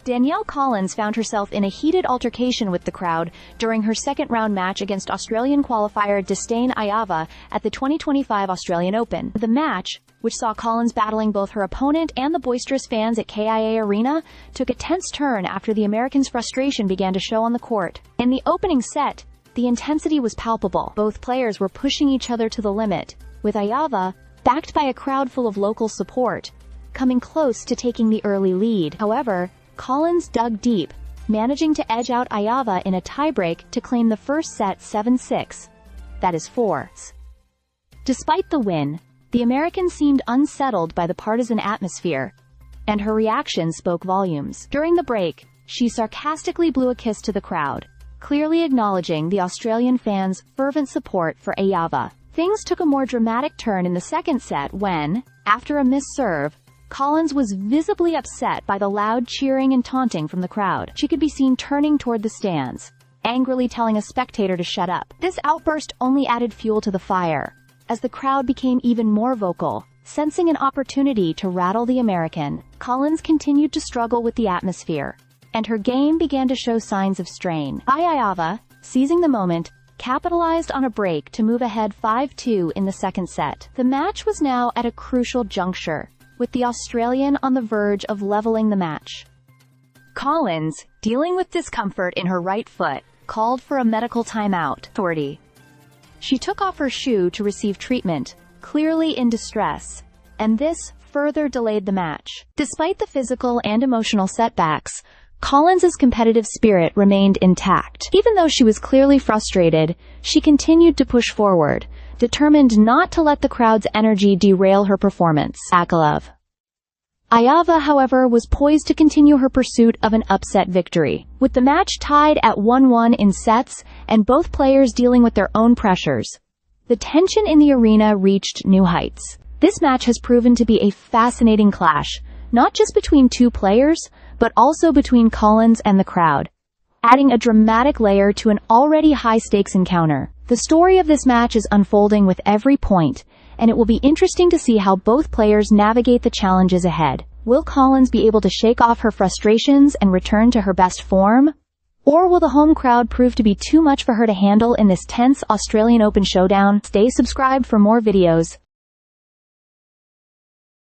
Danielle Collins found herself in a heated altercation with the crowd during her second-round match against Australian qualifier Destine Ayava at the 2025 Australian Open. The match, which saw Collins battling both her opponent and the boisterous fans at KIA Arena, took a tense turn after the Americans' frustration began to show on the court. In the opening set, the intensity was palpable. Both players were pushing each other to the limit, with Ayava, backed by a crowd full of local support, coming close to taking the early lead. However, Collins dug deep, managing to edge out Ayava in a tiebreak to claim the first set 7-6. That is 4. Despite the win, the American seemed unsettled by the partisan atmosphere, and her reaction spoke volumes. During the break, she sarcastically blew a kiss to the crowd, clearly acknowledging the Australian fans' fervent support for Ayava. Things took a more dramatic turn in the second set when, after a missed serve, Collins was visibly upset by the loud cheering and taunting from the crowd. She could be seen turning toward the stands, angrily telling a spectator to shut up. This outburst only added fuel to the fire, as the crowd became even more vocal. Sensing an opportunity to rattle the American, Collins continued to struggle with the atmosphere, and her game began to show signs of strain. Ayava, seizing the moment, capitalized on a break to move ahead 5-2 in the second set. The match was now at a crucial juncture, with the Australian on the verge of leveling the match. Collins, dealing with discomfort in her right foot, called for a medical timeout. Authority. She took off her shoe to receive treatment, clearly in distress, and this further delayed the match. Despite the physical and emotional setbacks, Collins's competitive spirit remained intact. Even though she was clearly frustrated, she continued to push forward, determined not to let the crowd's energy derail her performance. Akalov. Ayava, however, was poised to continue her pursuit of an upset victory. With the match tied at 1-1 in sets, and both players dealing with their own pressures, the tension in the arena reached new heights. This match has proven to be a fascinating clash, not just between two players, but also between Collins and the crowd, adding a dramatic layer to an already high-stakes encounter. The story of this match is unfolding with every point, and it will be interesting to see how both players navigate the challenges ahead. Will Collins be able to shake off her frustrations and return to her best form? Or will the home crowd prove to be too much for her to handle in this tense Australian Open showdown? Stay subscribed for more videos.